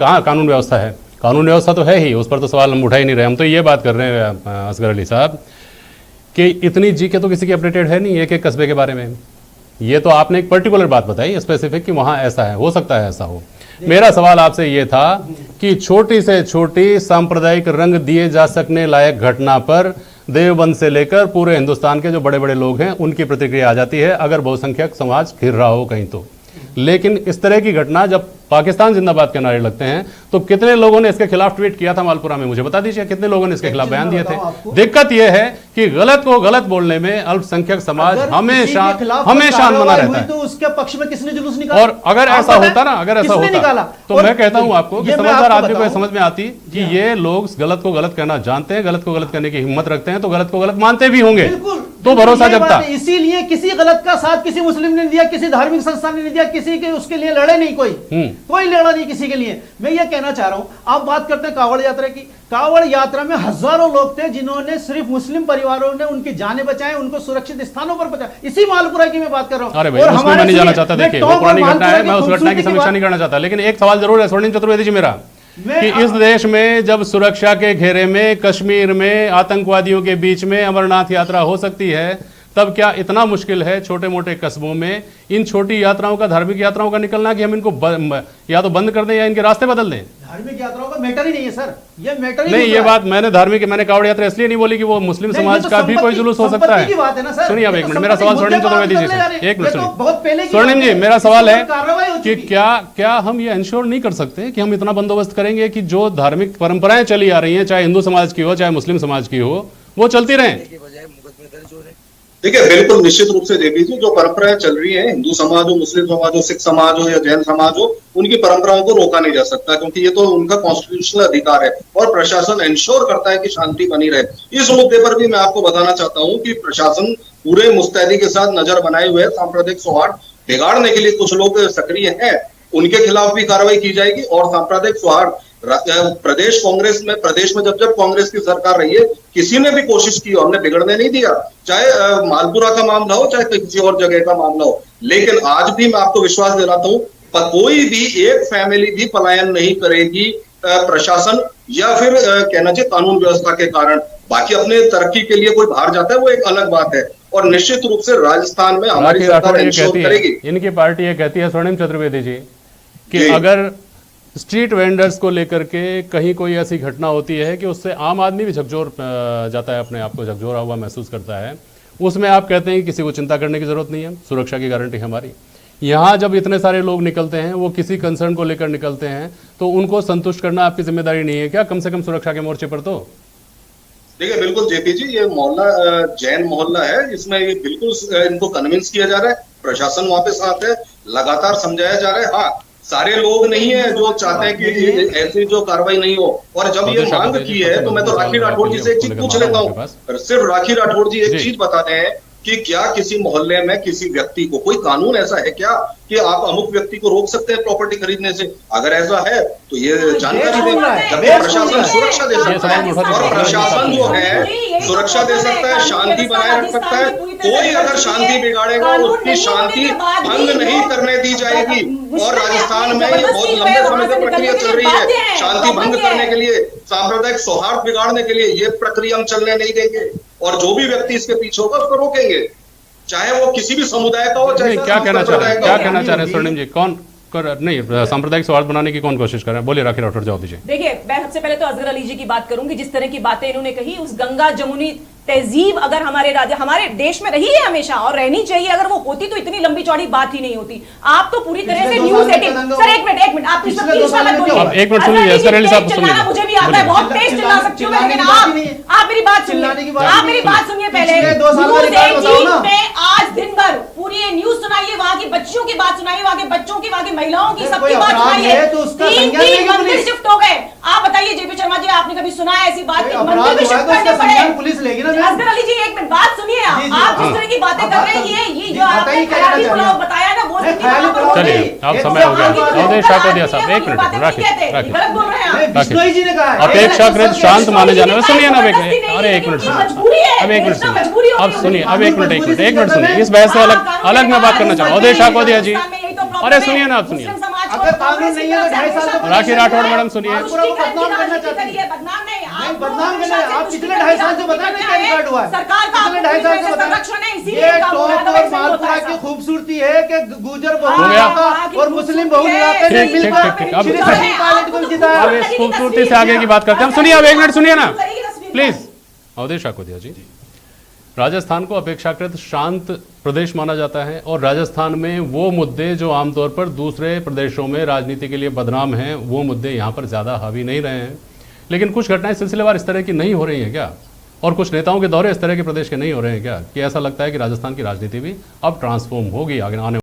कहाँ कानून व्यवस्था है? कानून व्यवस्था तो है ही, उस पर तो सवाल हम उठा ही नहीं रहे। हम तो ये बात कर रहे हैं असगर अली साहब कि इतनी जीके तो किसी की अपडेटेड है नहीं एक एक कस्बे के बारे में। ये तो आपने एक पर्टिकुलर बात बताई स्पेसिफिक कि वहां ऐसा है, हो सकता है ऐसा हो। मेरा सवाल आपसे ये था कि छोटी से छोटी सांप्रदायिक रंग दिए जा सकने लायक घटना पर देवबंद से लेकर पूरे हिंदुस्तान के जो बड़े बड़े लोग हैं उनकी प्रतिक्रिया आ जाती है अगर बहुसंख्यक समाज घिर रहा हो कहीं तो। लेकिन इस तरह की घटना जब पाकिस्तान जिंदाबाद के नारे लगते हैं तो कितने लोगों ने इसके खिलाफ ट्वीट किया था मालपुरा में? मुझे बता दीजिए कितने लोगों ने इसके खिलाफ बयान दिए थे? दिक्कत यह है कि गलत को गलत बोलने में अल्पसंख्यक समाज हमेशा मना रहता है। तो उसके पक्ष में किसने जुलूस निकाला? और अगर ऐसा होता ना, अगर ऐसा होता तो मैं कहता हूं आपको कि समझदार आदमी को समझ में आती कि ये लोग गलत को गलत कहना जानते हैं, गलत को गलत करने की हिम्मत रखते हैं, तो गलत को गलत मानते भी होंगे। तो भरोसा जगता। इसीलिए किसी गलत का साथ किसी मुस्लिम ने दिया, किसी धार्मिक संस्था ने दिया, किसी के उसके लिए लड़े नहीं, कोई लड़ा नहीं किसी के लिए। मैं ये कहना चाह रहा हूं, आप बात करते हैं कावड़ यात्रा की। कावड़ यात्रा में हजारों लोग थे जिन्होंने सिर्फ मुस्लिम परिवारों ने उनकी जानें बचाएं, उनको सुरक्षित स्थानों पर पहुंचाया। इसी मालपुरा की मैं बात कर रहा हूं। अरे भाई उसमें मैं नहीं जाना चाहता, देखिए वो पुरानी घटना है, मैं उस घटना की समीक्षा नहीं करना चाहता। लेकिन एक सवाल जरूर है स्वर्णिम चतुर्वेदी जी मेरा, कि इस देश में जब सुरक्षा के घेरे में कश्मीर में आतंकवादियों के बीच में अमरनाथ यात्रा हो सकती है, तब क्या इतना मुश्किल है छोटे मोटे कस्बों में इन छोटी यात्राओं का, धार्मिक यात्राओं का निकलना कि हम इनको या तो बंद कर दें या इनके रास्ते बदल दें? धार्मिक यात्राओं का मैटर ही नहीं है सर, ये मैटर ही नहीं। ये बात मैंने कावड़ यात्रा इसलिए नहीं बोली कि वो मुस्लिम समाज का भी कोई जुलूस हो सकता है। सुनिए अब एक मिनट, मेरा सवाल स्वर्णिम चतुर्वेदी जी से, एक मिनट सुनिए। स्वर्णिम जी मेरा सवाल है कि क्या हम ये इंश्योर नहीं कर सकते कि हम इतना बंदोबस्त करेंगे कि जो धार्मिक परंपराएं चली आ रही हैं, चाहे हिंदू समाज की हो चाहे मुस्लिम समाज की हो, वो चलती रहें? देखिए बिल्कुल निश्चित रूप से जेपी जी, जो परंपराएं चल रही हैं, हिंदू समाज हो, मुस्लिम समाज हो, सिख समाज हो या जैन समाज हो, उनकी परंपराओं को रोका नहीं जा सकता क्योंकि ये तो उनका कॉन्स्टिट्यूशनल अधिकार है और प्रशासन इंश्योर करता है कि शांति बनी रहे। इस मुद्दे पर भी मैं आपको बताना चाहता हूं कि प्रशासन पूरे मुस्तैदी के साथ नजर बनाए हुए सांप्रदायिक सौहार्द बिगाड़ने के लिए कुछ लोग सक्रिय हैं, उनके खिलाफ भी कार्रवाई की जाएगी। और सांप्रदायिक सौहार्द प्रदेश में जब कांग्रेस की सरकार रही है, किसी ने भी कोशिश की, हमने बिगड़ने नहीं दिया, चाहे मालपुरा का मामला हो चाहे किसी और जगह का मामला हो। लेकिन आज भी मैं आपको विश्वास दिलाता हूं, कोई भी एक फैमिली भी पलायन नहीं करेगी प्रशासन या फिर कहना चाहिए कानून व्यवस्था के कारण। बाकी अपने तरक्की के लिए कोई बाहर जाता है वो एक अलग बात है, और निश्चित रूप से राजस्थान में हमारी सरकार इंश्योर करेगी। इनकी पार्टी ये कहती है स्वर्णिम चतुर्वेदी जी कि अगर स्ट्रीट वेंडर्स को लेकर के कहीं कोई ऐसी घटना होती है कि उससे आम आदमी भी झकझोर जाता है, अपने आप को झकझोरा हुआ महसूस करता है, उसमें आप कहते हैं कि किसी को चिंता करने की जरूरत नहीं है, सुरक्षा की गारंटी हमारी। यहाँ जब इतने सारे लोग निकलते हैं, वो किसी कंसर्न को लेकर निकलते हैं, तो उनको संतुष्ट करना आपकी जिम्मेदारी नहीं है क्या, कम से कम सुरक्षा के मोर्चे पर? तो देखिए बिल्कुल जेपी जी, ये मोहल्ला जैन मोहल्ला है, इसमें ये बिल्कुल इनको कन्विंस किया जा रहा है, प्रशासन वहां पे साथ है, लगातार समझाया जा रहा है। हाँ, सारे लोग नहीं है जो चाहते हैं कि ऐसी जो कार्रवाई नहीं हो। और जब ये मांग की है तो मैं तो राखी राठौड़ जी से एक चीज पूछ लेता हूँ, सिर्फ राखी राठौड़ जी एक चीज बताते हैं कि क्या किसी मोहल्ले में किसी व्यक्ति को कोई कानून ऐसा है क्या कि आप अमुक व्यक्ति को रोक सकते हैं प्रॉपर्टी खरीदने से? अगर ऐसा है तो ये जानकारी दें, जब प्रशासन सुरक्षा दे सकता है, और प्रशासन जो है सुरक्षा दे सकता है, शांति बनाए रख सकता है, कोई अगर शांति बिगाड़ेगा उसकी शांति भंग नहीं करने दी जाएगी। और राजस्थान में ये बहुत लंबे समय से प्रक्रिया चल रही है, शांति भंग करने के लिए, सांप्रदायिक सौहार्द बिगाड़ने के लिए ये प्रक्रिया हम चलने नहीं देंगे। और जो भी व्यक्ति इसके पीछे होगा उसको रोकेंगे, चाहे वो किसी भी समुदाय का हो, चाहे क्या कहना चाह रहे हैं स्वर्णिम जी? कौन नहीं सांप्रदायिक सौहार्द बनाने की कौन कोशिश कर रहा है? बोलिए राखी राठौड़, जवाब दीजिए। देखिए मैं सबसे पहले तो असगर अली जी की बात करूंगी, जिस तरह की बातें इन्होंने कही, उस गंगा जमुनी तहजीब अगर हमारे देश में रही है हमेशा और रहनी चाहिए, अगर वो होती तो इतनी लंबी चौड़ी बात ही नहीं होती। आप तो पूरी तरह से न्यूज़ 18 सर एक मिनट आप मुझे भी आता है, बहुत तेज चिल्ला सकती हूँ, लेकिन आप मेरी बात सुनिए पहले। न्यूज़ 18 पे आज दिन भर पूरी न्यूज सुनाइए, वहां की बच्चियों की बात सुनाइए, वहां के बच्चों की, वहां की महिलाओं की, सबकी बात सुनाइए। 3 मंदिर शिफ्ट हो गए। आप बताइए जेपी शर्मा जी, आपने कभी सुना है ऐसी बात कि मंदिर भी शिफ्ट करने पड़े? पुलिस लेगी ना। असगर अली जी एक मिनट बात सुनिए, आप जिस तरह की बातें कर रहे हैं, ये जो आपने खयाली पुलाव बताया ना, वो चलिए अब समय हो गया। अवधेश ठाकुर साहब एक मिनट गलत बोल रहे हैं बिश्नोई जी ने कहा अपेक्षाकृत शांत माने जाने में, सुनिए ना अरे एक मिनट सुनिए, अब एक मिनट सुनिए, अब सुनिए, अब एक मिनट सुनिए, इस बहस से अलग मैं बात करना चाह रहा हूँ। अवधेश ठाकुर जी, अरे सुनिए ना, आप सुनिए, अगर कानून नहीं है तो 2.5 साल से राखी राठौड़ मैडम सुनिए, पूरा को बदनाम करना चाहती है। बदनाम नहीं, नहीं, बदनाम करना है। आप पिछले 2.5 साल से बताएं क्या रिकॉर्ड हुआ है? सरकार का पिछले 2.5 साल से संरक्षण है, बताएं। इसीलिए ये काम हो रहा है, टॉप और वैसे नहीं होता मालपुरा ऐसा। की खूबसूरती है कि गुजर हो गया। बहुल और मुस्लिम बहुल इलाके ने ठीक, ठीक, मिलकर ठीक, अब- श्री सचिन पायलट को जिताया। अब इस खूबसूरती से आगे की बात करते हैं हम। सुनिए, अब 1 मिनट सुनिए ना प्लीज। अवधेश शाकोदिया जी, राजस्थान को अपेक्षाकृत शांत प्रदेश माना जाता है और राजस्थान में वो मुद्दे जो आमतौर पर दूसरे प्रदेशों में राजनीति के लिए बदनाम हैं, वो मुद्दे यहाँ पर ज़्यादा हावी नहीं रहे हैं। लेकिन कुछ घटनाएं सिलसिलेवार इस तरह की नहीं हो रही हैं क्या, और कुछ नेताओं के दौरे इस तरह के प्रदेश के नहीं हो रहे हैं क्या, कि ऐसा लगता है कि राजस्थान की राजनीति भी अब ट्रांसफॉर्म होगी आगे आने